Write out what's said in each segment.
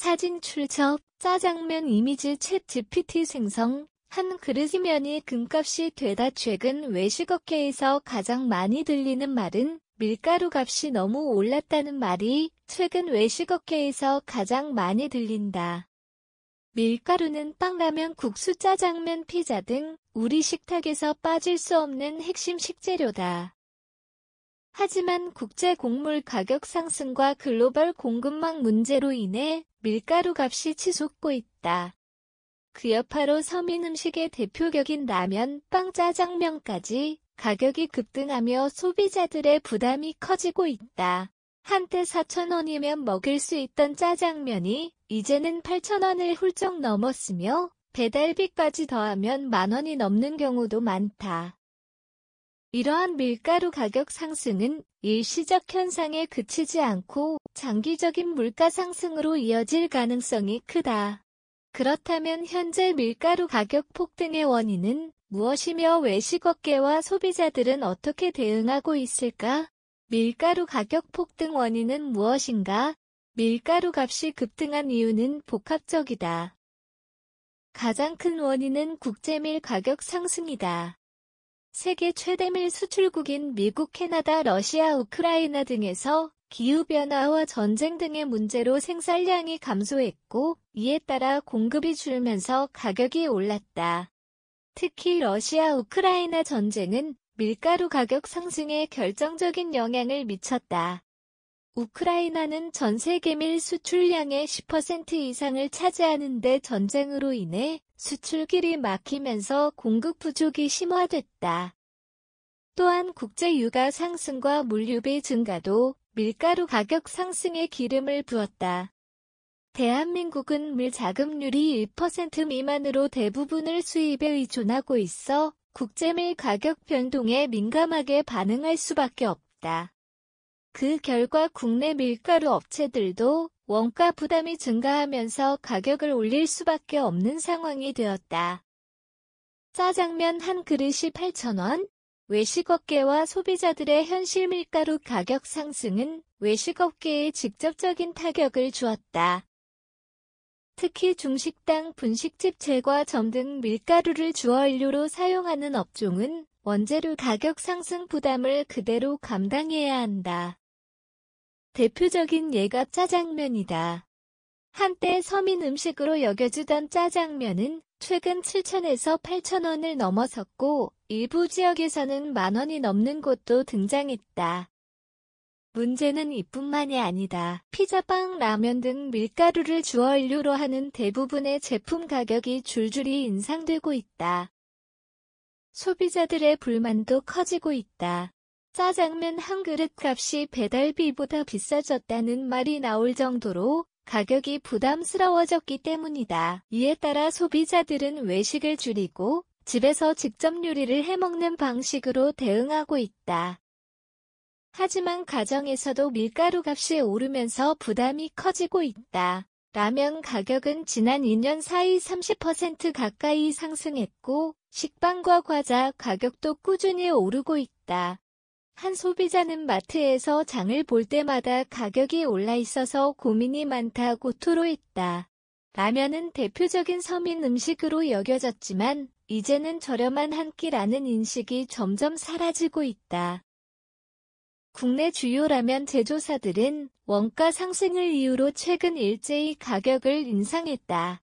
사진 출처, 짜장면 이미지 챗 GPT 생성, 한 그릇이면이 금값이 되다. 최근 외식업계에서 가장 많이 들리는 말은 밀가루 값이 너무 올랐다는 말이 최근 외식업계에서 가장 많이 들린다. 밀가루는 빵, 라면, 국수, 짜장면, 피자 등 우리 식탁에서 빠질 수 없는 핵심 식재료다. 하지만 국제 곡물 가격 상승과 글로벌 공급망 문제로 인해 밀가루 값이 치솟고 있다. 그 여파로 서민 음식의 대표격인 라면, 빵, 짜장면까지 가격이 급등하며 소비자들의 부담이 커지고 있다. 한때 4,000원이면 먹을 수 있던 짜장면이 이제는 8,000원을 훌쩍 넘었으며 배달비까지 더하면 10,000원이 넘는 경우도 많다. 이러한 밀가루 가격 상승은 일시적 현상에 그치지 않고 장기적인 물가 상승으로 이어질 가능성이 크다. 그렇다면 현재 밀가루 가격 폭등의 원인은 무엇이며 외식업계와 소비자들은 어떻게 대응하고 있을까? 밀가루 가격 폭등 원인은 무엇인가? 밀가루 값이 급등한 이유는 복합적이다. 가장 큰 원인은 국제밀 가격 상승이다. 세계 최대 밀 수출국인 미국, 캐나다, 러시아, 우크라이나 등에서 기후변화와 전쟁 등의 문제로 생산량이 감소했고 이에 따라 공급이 줄면서 가격이 올랐다. 특히 러시아, 우크라이나 전쟁은 밀가루 가격 상승에 결정적인 영향을 미쳤다. 우크라이나는 전 세계 밀 수출량의 10% 이상을 차지하는데 전쟁으로 인해 수출길이 막히면서 공급 부족이 심화됐다. 또한 국제 유가 상승과 물류비 증가도 밀가루 가격 상승에 기름을 부었다. 대한민국은 밀 자급률이 1% 미만으로 대부분을 수입에 의존하고 있어 국제밀 가격 변동에 민감하게 반응할 수밖에 없다. 그 결과 국내 밀가루 업체들도 원가 부담이 증가하면서 가격을 올릴 수밖에 없는 상황이 되었다. 짜장면 한 그릇이 8,000원? 외식업계와 소비자들의 현실 밀가루 가격 상승은 외식업계에 직접적인 타격을 주었다. 특히 중식당, 분식집, 제과점 등 밀가루를 주원료로 사용하는 업종은 원재료 가격 상승 부담을 그대로 감당해야 한다. 대표적인 예가 짜장면이다. 한때 서민 음식으로 여겨지던 짜장면은 최근 7,000에서 8,000원을 넘어섰고 일부 지역에서는 10,000원이 넘는 곳도 등장했다. 문제는 이뿐만이 아니다. 피자, 빵, 라면 등 밀가루를 주원료로 하는 대부분의 제품 가격이 줄줄이 인상되고 있다. 소비자들의 불만도 커지고 있다. 짜장면 한 그릇 값이 배달비보다 비싸졌다는 말이 나올 정도로 가격이 부담스러워졌기 때문이다. 이에 따라 소비자들은 외식을 줄이고 집에서 직접 요리를 해먹는 방식으로 대응하고 있다. 하지만 가정에서도 밀가루 값이 오르면서 부담이 커지고 있다. 라면 가격은 지난 2년 사이 30% 가까이 상승했고 식빵과 과자 가격도 꾸준히 오르고 있다. 한 소비자는 마트에서 장을 볼 때마다 가격이 올라 있어서 고민이 많다고 토로했다. 라면은 대표적인 서민 음식으로 여겨졌지만 이제는 저렴한 한 끼라는 인식이 점점 사라지고 있다. 국내 주요 라면 제조사들은 원가 상승을 이유로 최근 일제히 가격을 인상했다.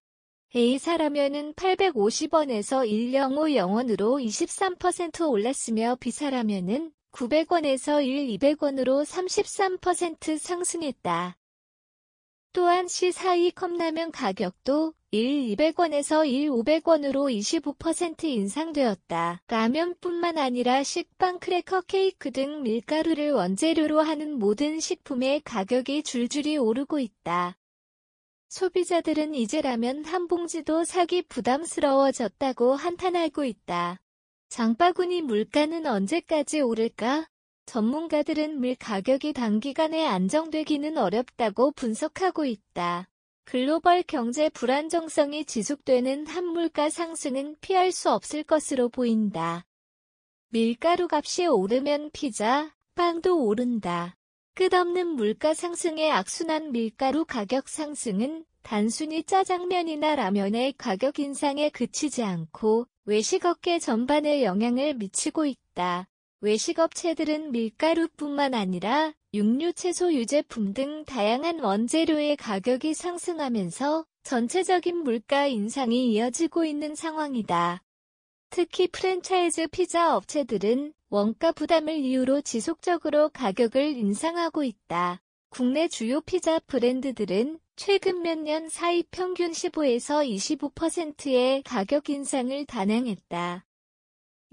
A사 라면은 850원에서 1050원으로 23% 올랐으며 B사 라면은 900원에서 200원으로 33% 상승했다. 또한 C사 컵라면 가격도 200원에서 500원으로 25% 인상되었다. 라면뿐만 아니라 식빵, 크래커, 케이크 등 밀가루를 원재료로 하는 모든 식품의 가격이 줄줄이 오르고 있다. 소비자들은 이제 라면 한 봉지도 사기 부담스러워졌다고 한탄하고 있다. 장바구니 물가는 언제까지 오를까? 전문가들은 밀 가격이 단기간에 안정되기는 어렵다고 분석하고 있다. 글로벌 경제 불안정성이 지속되는 한 물가 상승은 피할 수 없을 것으로 보인다. 밀가루 값이 오르면 피자, 빵도 오른다. 끝없는 물가 상승의 악순환. 밀가루 가격 상승은 단순히 짜장면이나 라면의 가격 인상에 그치지 않고 외식업계 전반에 영향을 미치고 있다. 외식업체들은 밀가루뿐만 아니라 육류, 채소, 유제품 등 다양한 원재료의 가격이 상승하면서 전체적인 물가 인상이 이어지고 있는 상황이다. 특히 프랜차이즈 피자 업체들은 원가 부담을 이유로 지속적으로 가격을 인상하고 있다. 국내 주요 피자 브랜드들은 최근 몇 년 사이 평균 15에서 25%의 가격 인상을 단행했다.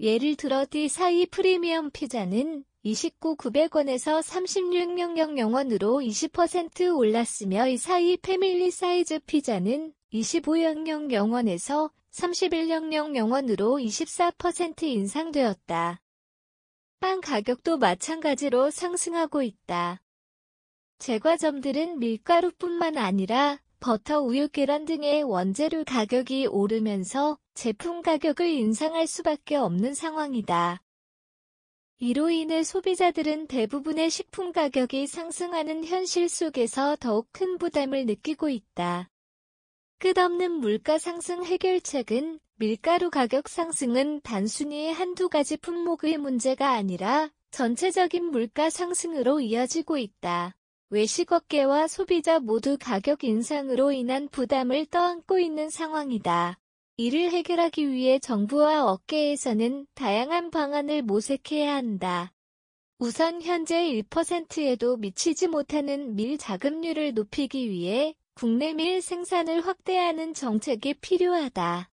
예를 들어 D4 프리미엄 피자는 29,900원에서 36,000원으로 20% 올랐으며 E4 패밀리 사이즈 피자는 25,000원에서 31,000원으로 24% 인상되었다. 빵 가격도 마찬가지로 상승하고 있다. 제과점들은 밀가루뿐만 아니라 버터, 우유, 계란 등의 원재료 가격이 오르면서 제품 가격을 인상할 수밖에 없는 상황이다. 이로 인해 소비자들은 대부분의 식품 가격이 상승하는 현실 속에서 더욱 큰 부담을 느끼고 있다. 끝없는 물가 상승 해결책은 밀가루 가격 상승은 단순히 한두 가지 품목의 문제가 아니라 전체적인 물가 상승으로 이어지고 있다. 외식업계와 소비자 모두 가격 인상으로 인한 부담을 떠안고 있는 상황이다. 이를 해결하기 위해 정부와 업계에서는 다양한 방안을 모색해야 한다. 우선 현재 1%에도 미치지 못하는 밀 자급률을 높이기 위해 국내 밀 생산을 확대하는 정책이 필요하다.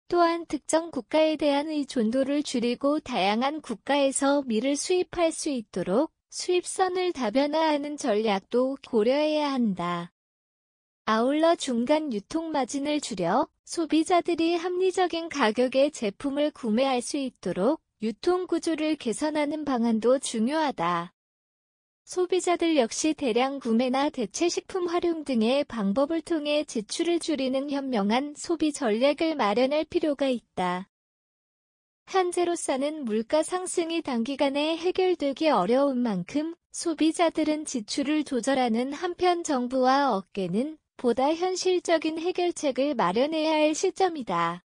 또한 특정 국가에 대한 의존도를 줄이고 다양한 국가에서 밀을 수입할 수 있도록 수입선을 다변화하는 전략도 고려해야 한다. 아울러 중간 유통 마진을 줄여 소비자들이 합리적인 가격의 제품을 구매할 수 있도록 유통 구조를 개선하는 방안도 중요하다. 소비자들 역시 대량 구매나 대체 식품 활용 등의 방법을 통해 지출을 줄이는 현명한 소비 전략을 마련할 필요가 있다. 현재로서는 물가 상승이 단기간에 해결되기 어려운 만큼 소비자들은 지출을 조절하는 한편 정부와 업계는 보다 현실적인 해결책을 마련해야 할 시점이다.